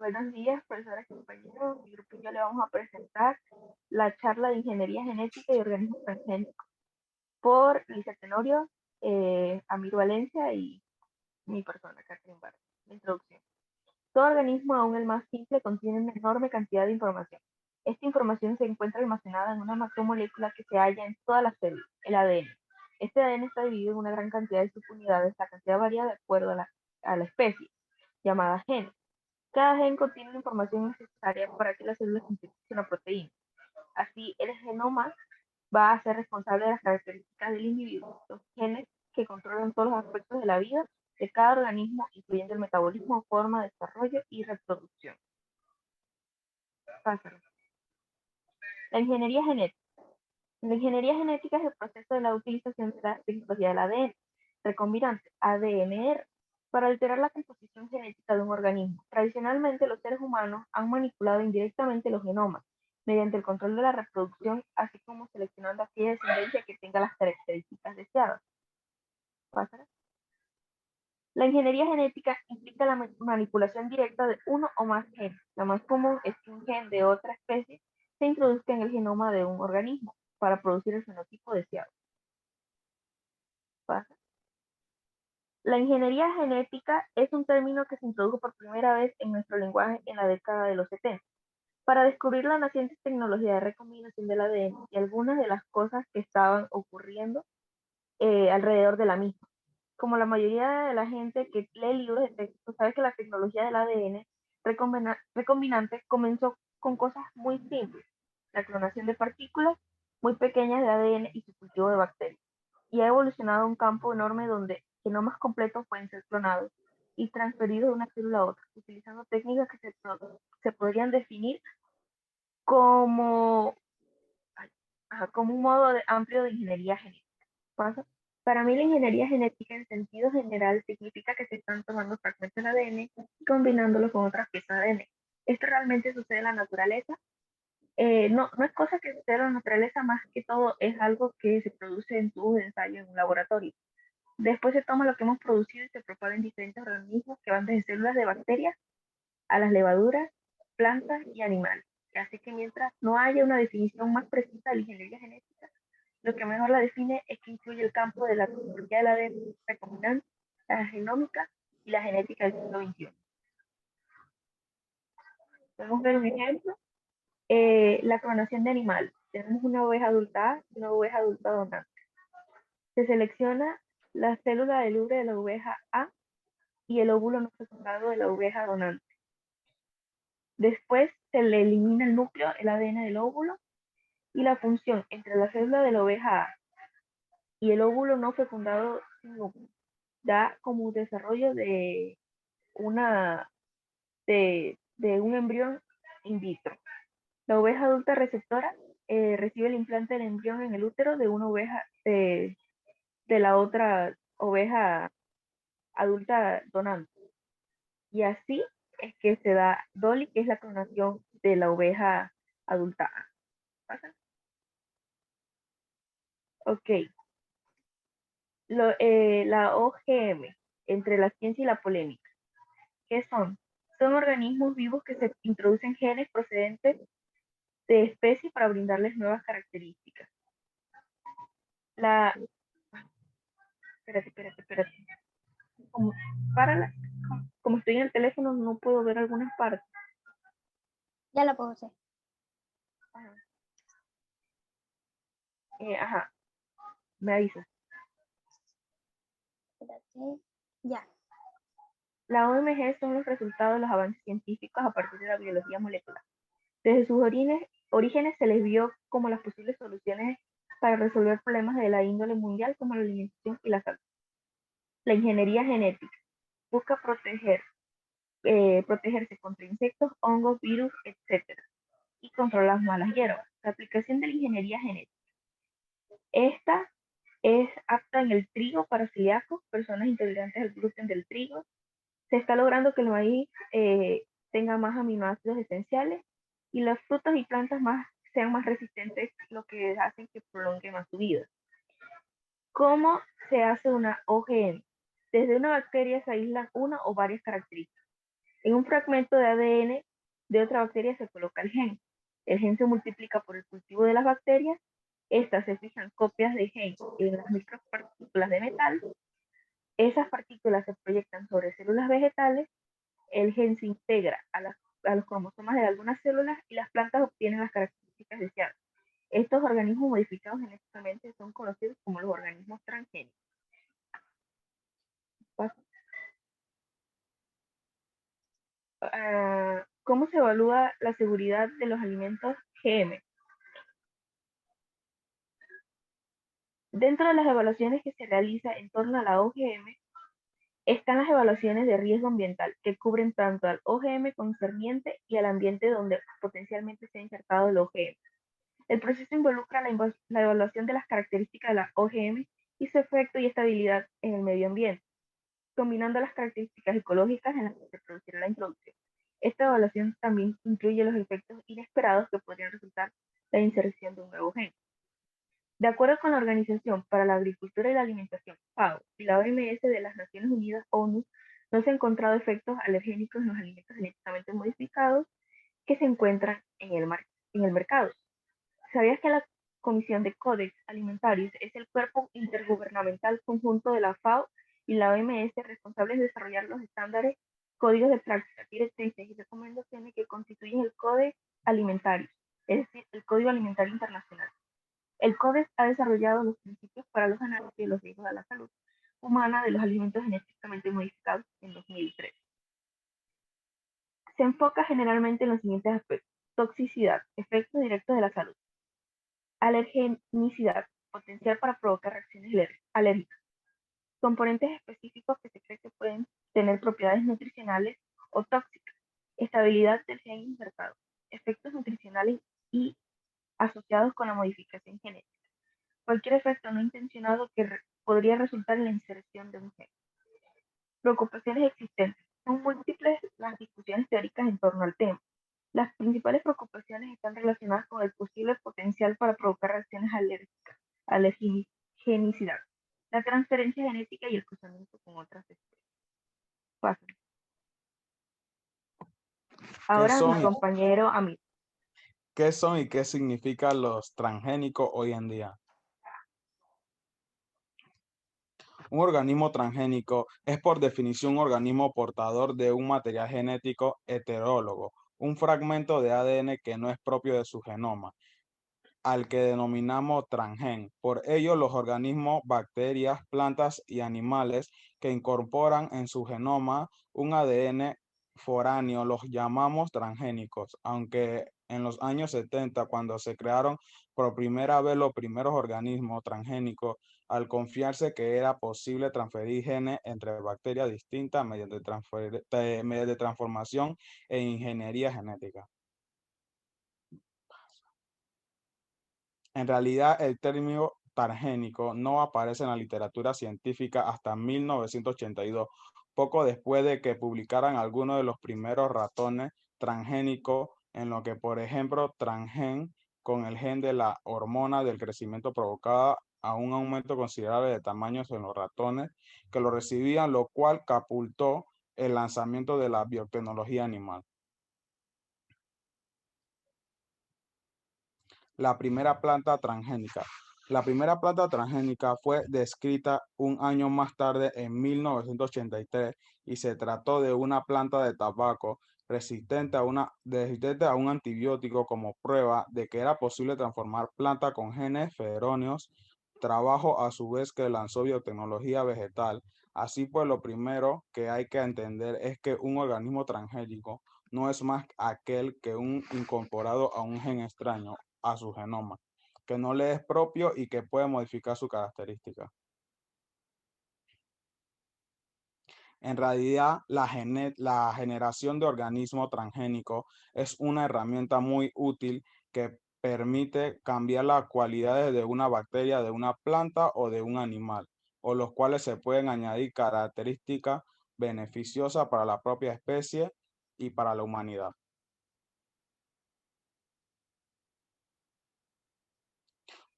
Buenos días, profesores y compañeros. Mi grupo y yo le vamos a presentar la charla de Ingeniería Genética y Organismos Transgénicos por Lisa Tenorio, Amir Valencia y mi persona, Catherine Barra. La introducción. Todo organismo, aún el más simple, contiene una enorme cantidad de información. Esta información se encuentra almacenada en una macromolécula que se halla en todas las células, el ADN. Este ADN está dividido en una gran cantidad de subunidades. La cantidad varía de acuerdo a la especie, llamada genes. Cada gen contiene la información necesaria para que la célula sintetice una proteína. Así, el genoma va a ser responsable de las características del individuo. Los genes que controlan todos los aspectos de la vida de cada organismo, incluyendo el metabolismo, forma, desarrollo y reproducción. Pásalo. La ingeniería genética. La ingeniería genética es el proceso de la utilización de la tecnología del ADN recombinante, ADNR, para alterar la composición genética de un organismo. Tradicionalmente, los seres humanos han manipulado indirectamente los genomas mediante el control de la reproducción, así como seleccionando aquella descendencia que tenga las características deseadas. ¿Pásala? La ingeniería genética implica la manipulación directa de uno o más genes. La más común es que un gen de otra especie se introduzca en el genoma de un organismo para producir el fenotipo deseado. ¿Pasa? La ingeniería genética es un término que se introdujo por primera vez en nuestro lenguaje en la década de los 70 para descubrir la naciente tecnología de recombinación del ADN y algunas de las cosas que estaban ocurriendo alrededor de la misma. Como la mayoría de la gente que lee libros de texto sabe que la tecnología del ADN recombinante comenzó con cosas muy simples, la clonación de partículas muy pequeñas de ADN y su cultivo de bacterias, y ha evolucionado a un campo enorme donde genomas completos pueden ser clonados y transferidos de una célula a otra, utilizando técnicas que se podrían definir como, como un modo amplio de ingeniería genética. ¿Pasa? Para mí la ingeniería genética en sentido general significa que se están tomando fragmentos de ADN y combinándolos con otras piezas de ADN. ¿Esto realmente sucede en la naturaleza? No es cosa que suceda en la naturaleza, más que todo es algo que se produce en tubos de ensayo en un laboratorio. Después se toma lo que hemos producido y se propaga en diferentes organismos que van desde células de bacterias a las levaduras, plantas y animales. Así que mientras no haya una definición más precisa de la ingeniería genética, lo que mejor la define es que incluye el campo de la tecnología de la ADN recombinante, la genómica y la genética del siglo XXI. Podemos ver un ejemplo, la clonación de animales. Tenemos una oveja adulta y una oveja adulta donante. Se selecciona la célula del ubre de la oveja A y el óvulo no fecundado de la oveja donante. Después se le elimina el núcleo, el ADN del óvulo, y la función entre la célula de la oveja A y el óvulo no fecundado sin núcleo da como un desarrollo de un embrión in vitro. La oveja adulta receptora recibe el implante del embrión en el útero de una oveja de la otra oveja adulta donante. Y así es que se da Dolly, que es la clonación de la oveja adulta. ¿Pasa? Ok. La OGM, entre la ciencia y la polémica. ¿Qué son? Son organismos vivos que se introducen genes procedentes de especies para brindarles nuevas características. La... Espérate. Como, para como estoy en el teléfono no puedo ver algunas partes. Ya la puedo hacer. Ajá, me avisas. Espérate. Ya. La OMG son los resultados de los avances científicos a partir de la biología molecular. Desde sus orígenes se les vio como las posibles soluciones para resolver problemas de la índole mundial como la alimentación y la salud. La ingeniería genética busca protegerse contra insectos, hongos, virus, etc. y controlar las malas hierbas. La aplicación de la ingeniería genética. Esta es apta en el trigo para celíacos, personas intolerantes al gluten del trigo. Se está logrando que el maíz tenga más aminoácidos esenciales y las frutas y plantas sean más resistentes, lo que hacen que prolongue más su vida. ¿Cómo se hace una OGM? Desde una bacteria se aíslan una o varias características. En un fragmento de ADN de otra bacteria se coloca el gen. El gen se multiplica por el cultivo de las bacterias. Estas se fijan copias de gen en las micropartículas de metal. Esas partículas se proyectan sobre células vegetales. El gen se integra a los cromosomas de algunas células y las plantas obtienen las características deseadas. Estos organismos modificados genéticamente son conocidos como los organismos transgénicos. ¿Cómo se evalúa la seguridad de los alimentos GM? Dentro de las evaluaciones que se realiza en torno a la OGM están las evaluaciones de riesgo ambiental, que cubren tanto al OGM concerniente y al ambiente donde potencialmente se ha insertado el OGM. El proceso involucra la evaluación de las características de la OGM y su efecto y estabilidad en el medio ambiente, combinando las características ecológicas en las que se producirá la introducción. Esta evaluación también incluye los efectos inesperados que podrían resultar de la inserción de un nuevo gen. De acuerdo con la Organización para la Agricultura y la Alimentación, FAO, y la OMS de las Naciones Unidas, ONU, no se han encontrado efectos alergénicos en los alimentos genéticamente modificados que se encuentran en el mercado. ¿Sabías que la Comisión de Codex Alimentarios es el cuerpo intergubernamental conjunto de la FAO y la OMS responsable de desarrollar los estándares, códigos de práctica, directrices y recomendaciones que constituyen el Codex Alimentario, es decir, el Código Alimentario Internacional? El Codex ha desarrollado los principios para los análisis de los riesgos a la salud humana de los alimentos genéticamente modificados en 2003. Se enfoca generalmente en los siguientes aspectos: toxicidad, efectos directos de la salud; alergenicidad, potencial para provocar reacciones alérgicas; componentes específicos que se cree que pueden tener propiedades nutricionales o tóxicas; estabilidad del gen insertado; efectos nutricionales y asociados con la modificación genética; cualquier efecto no intencionado que podría resultar en la inserción de un gen. Preocupaciones existentes. Son múltiples las discusiones teóricas en torno al tema. Las principales preocupaciones están relacionadas con el posible potencial para provocar reacciones alérgicas, alergenicidad, la transferencia genética y el cruzamiento con otras especies. Paso. ¿Qué Ahora mi son, compañero Amir. qué son y qué significan los transgénicos hoy en día? Un organismo transgénico es por definición un organismo portador de un material genético heterólogo, un fragmento de ADN que no es propio de su genoma, al que denominamos transgen. Por ello, los organismos, bacterias, plantas y animales que incorporan en su genoma un ADN foráneo los llamamos transgénicos, aunque en los años 70, cuando se crearon por primera vez los primeros organismos transgénicos, al confiarse que era posible transferir genes entre bacterias distintas mediante transformación e ingeniería genética. En realidad, el término transgénico no aparece en la literatura científica hasta 1982, poco después de que publicaran algunos de los primeros ratones transgénicos, en lo que, por ejemplo, transgen con el gen de la hormona del crecimiento provocaba a un aumento considerable de tamaños en los ratones que lo recibían, lo cual catapultó el lanzamiento de la biotecnología animal. La primera planta transgénica. La primera planta transgénica fue descrita un año más tarde, en 1983, y se trató de una planta de tabaco resistente a un antibiótico como prueba de que era posible transformar plantas con genes feromonos, trabajo a su vez que lanzó biotecnología vegetal. Así pues, lo primero que hay que entender es que un organismo transgénico no es más aquel que un incorporado a un gen extraño a su genoma, que no le es propio y que puede modificar su característica. En realidad, la generación de organismos transgénicos es una herramienta muy útil que permite cambiar las cualidades de una bacteria, de una planta o de un animal, o los cuales se pueden añadir características beneficiosas para la propia especie y para la humanidad.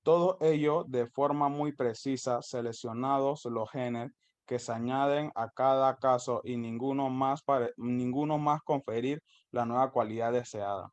Todo ello de forma muy precisa, seleccionados los genes que se añaden a cada caso y ninguno más conferir la nueva cualidad deseada.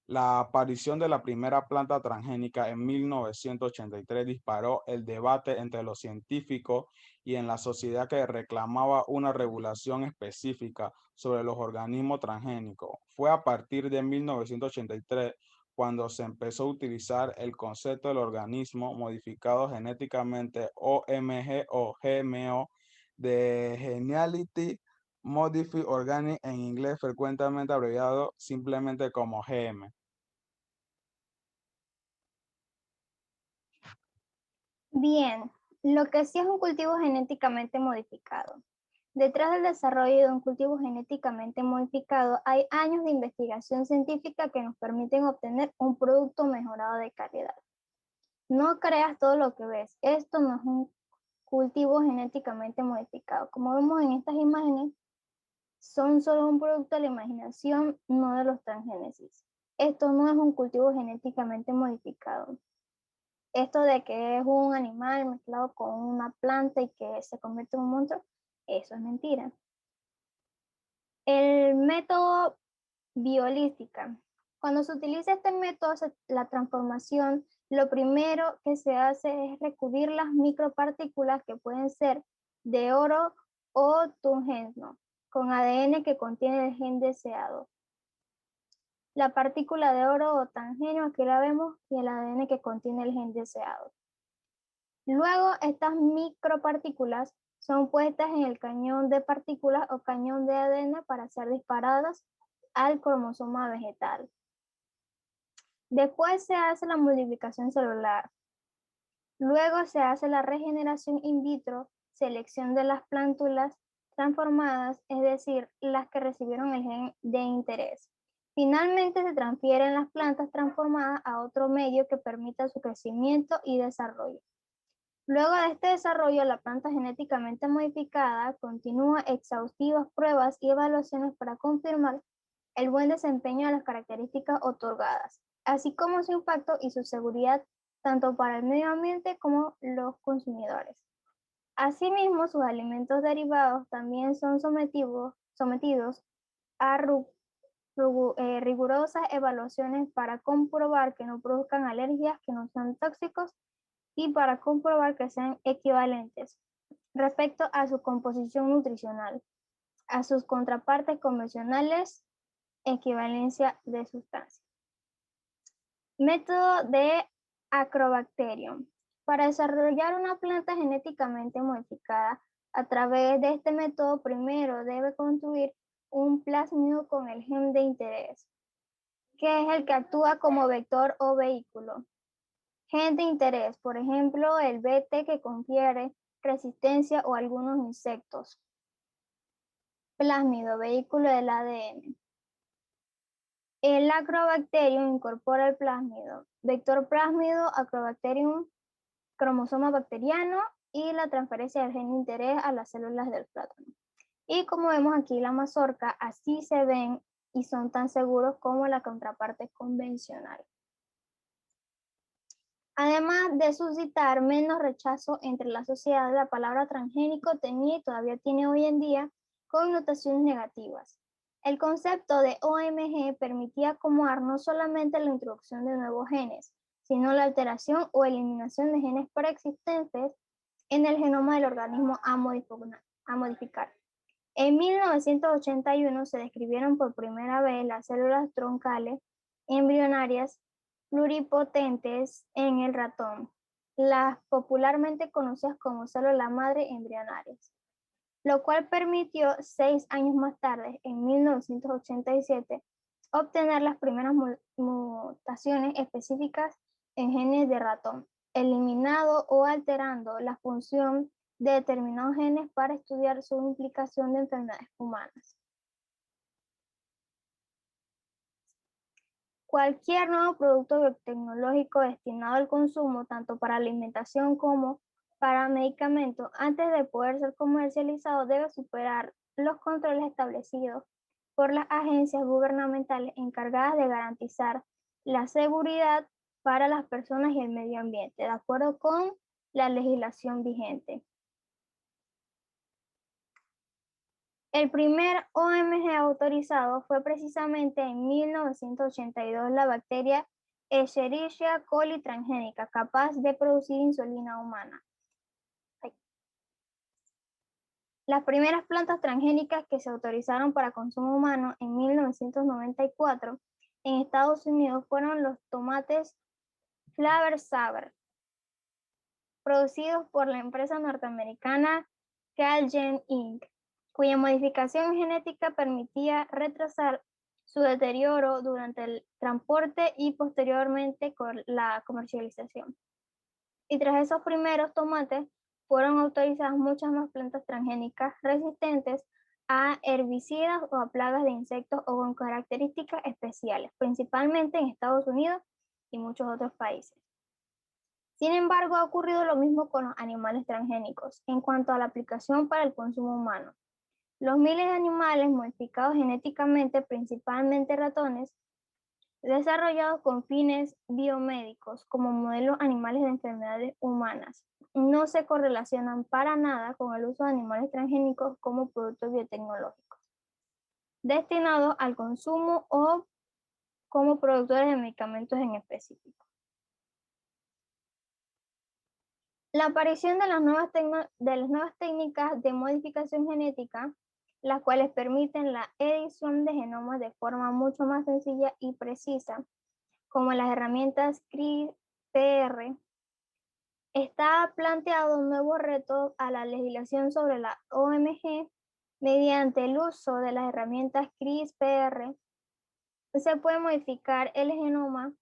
La aparición de la primera planta transgénica en 1983 disparó el debate entre los científicos y en la sociedad que reclamaba una regulación específica sobre los organismos transgénicos. Fue a partir de 1983 cuando se empezó a utilizar el concepto del organismo modificado genéticamente OMG o GMO de Genetically Modified Organic, en inglés frecuentemente abreviado simplemente como GM. Bien, lo que sí es un cultivo genéticamente modificado. Detrás del desarrollo de un cultivo genéticamente modificado hay años de investigación científica que nos permiten obtener un producto mejorado de calidad. No creas todo lo que ves. Esto no es un cultivo genéticamente modificado. Como vemos en estas imágenes, son solo un producto de la imaginación, no de los transgénesis. Esto no es un cultivo genéticamente modificado. Esto de que es un animal mezclado con una planta y que se convierte en un monstruo, eso es mentira. El método biolística. Cuando se utiliza este método, la transformación, lo primero que se hace es recubrir las micropartículas que pueden ser de oro o tungsteno, con ADN que contiene el gen deseado. La partícula de oro o tungsteno, aquí la vemos, y el ADN que contiene el gen deseado. Luego, estas micropartículas son puestas en el cañón de partículas o cañón de ADN para ser disparadas al cromosoma vegetal. Después se hace la modificación celular. Luego se hace la regeneración in vitro, selección de las plántulas transformadas, es decir, las que recibieron el gen de interés. Finalmente se transfieren las plantas transformadas a otro medio que permita su crecimiento y desarrollo. Luego de este desarrollo, la planta genéticamente modificada continúa exhaustivas pruebas y evaluaciones para confirmar el buen desempeño de las características otorgadas, así como su impacto y su seguridad tanto para el medio ambiente como los consumidores. Asimismo, sus alimentos derivados también son sometidos a rigurosas evaluaciones para comprobar que no produzcan alergias, que no sean tóxicos y para comprobar que sean equivalentes respecto a su composición nutricional, a sus contrapartes convencionales, equivalencia de sustancia. Método de Agrobacterium. Para desarrollar una planta genéticamente modificada, a través de este método primero debe construir un plásmido con el gen de interés, que es el que actúa como vector o vehículo. Gen de interés, por ejemplo, el BT que confiere resistencia o algunos insectos. Plásmido, vehículo del ADN. El Agrobacterium incorpora el plásmido, vector plásmido, Agrobacterium, cromosoma bacteriano y la transferencia del gen de interés a las células del plátano. Y como vemos aquí la mazorca, así se ven y son tan seguros como la contraparte convencional. Además de suscitar menos rechazo entre la sociedad, la palabra transgénico tenía y todavía tiene hoy en día connotaciones negativas. El concepto de OMG permitía acomodar no solamente la introducción de nuevos genes, sino la alteración o eliminación de genes preexistentes en el genoma del organismo a modificar. En 1981 se describieron por primera vez las células troncales embrionarias pluripotentes en el ratón, las popularmente conocidas como células madre embrionarias, lo cual permitió 6 años más tarde, en 1987, obtener las primeras mutaciones específicas en genes de ratón, eliminando o alterando la función de determinados genes para estudiar su implicación de enfermedades humanas. Cualquier nuevo producto biotecnológico destinado al consumo, tanto para alimentación como para medicamentos, antes de poder ser comercializado, debe superar los controles establecidos por las agencias gubernamentales encargadas de garantizar la seguridad para las personas y el medio ambiente, de acuerdo con la legislación vigente. El primer OMG autorizado fue precisamente en 1982 la bacteria Escherichia coli transgénica, capaz de producir insulina humana. Las primeras plantas transgénicas que se autorizaron para consumo humano en 1994 en Estados Unidos fueron los tomates Flavor Saver, producidos por la empresa norteamericana Calgen Inc., cuya modificación genética permitía retrasar su deterioro durante el transporte y posteriormente con la comercialización. Y tras esos primeros tomates, fueron autorizadas muchas más plantas transgénicas resistentes a herbicidas o a plagas de insectos o con características especiales, principalmente en Estados Unidos y muchos otros países. Sin embargo, ha ocurrido lo mismo con los animales transgénicos en cuanto a la aplicación para el consumo humano. Los miles de animales modificados genéticamente, principalmente ratones, desarrollados con fines biomédicos como modelos animales de enfermedades humanas, no se correlacionan para nada con el uso de animales transgénicos como productos biotecnológicos, destinados al consumo o como productores de medicamentos en específico. La aparición de las nuevas técnicas de modificación genética, las cuales permiten la edición de genomas de forma mucho más sencilla y precisa, como las herramientas CRISPR, está planteado un nuevo reto a la legislación sobre la OMG. Mediante el uso de las herramientas CRISPR, se puede modificar el genoma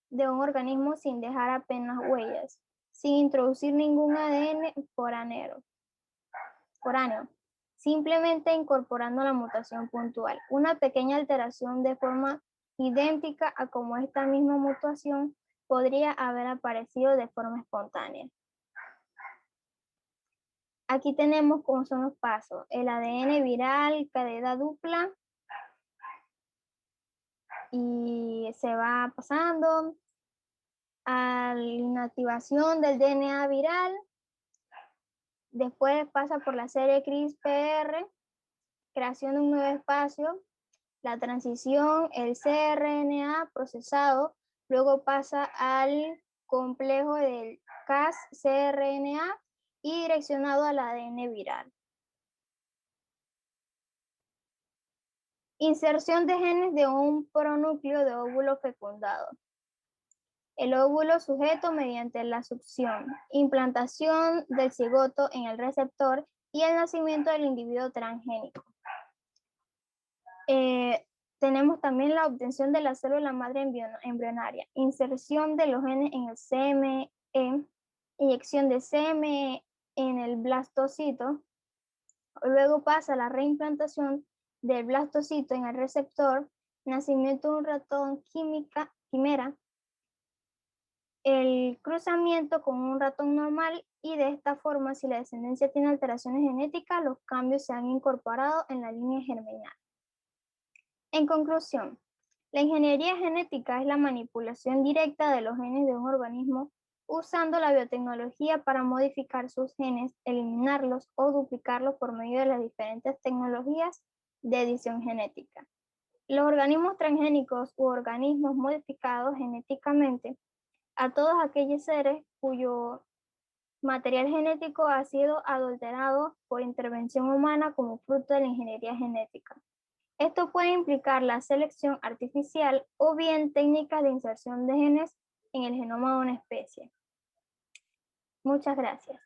de un organismo sin dejar apenas huellas, sin introducir ningún ADN foráneo, simplemente incorporando la mutación puntual, una pequeña alteración de forma idéntica a como esta misma mutación podría haber aparecido de forma espontánea. Aquí tenemos cómo son los pasos: el ADN viral, cadena dupla, y se va pasando a la inactivación del DNA viral. Después pasa por la serie CRISPR, creación de un nuevo espacio, la transición, el cRNA procesado, luego pasa al complejo del Cas-cRNA y direccionado al ADN viral. Inserción de genes de un pronúcleo de óvulo fecundado. El óvulo sujeto mediante la succión, implantación del cigoto en el receptor y el nacimiento del individuo transgénico. Tenemos también la obtención de la célula madre embrionaria, inserción de los genes en el CME, inyección de CME en el blastocito, luego pasa la reimplantación del blastocito en el receptor, nacimiento de un ratón quimera, el cruzamiento con un ratón normal, y de esta forma, si la descendencia tiene alteraciones genéticas, los cambios se han incorporado en la línea germinal. En conclusión, la ingeniería genética es la manipulación directa de los genes de un organismo usando la biotecnología para modificar sus genes, eliminarlos o duplicarlos por medio de las diferentes tecnologías de edición genética. Los organismos transgénicos u organismos modificados genéticamente a todos aquellos seres cuyo material genético ha sido adulterado por intervención humana como fruto de la ingeniería genética. Esto puede implicar la selección artificial o bien técnicas de inserción de genes en el genoma de una especie. Muchas gracias.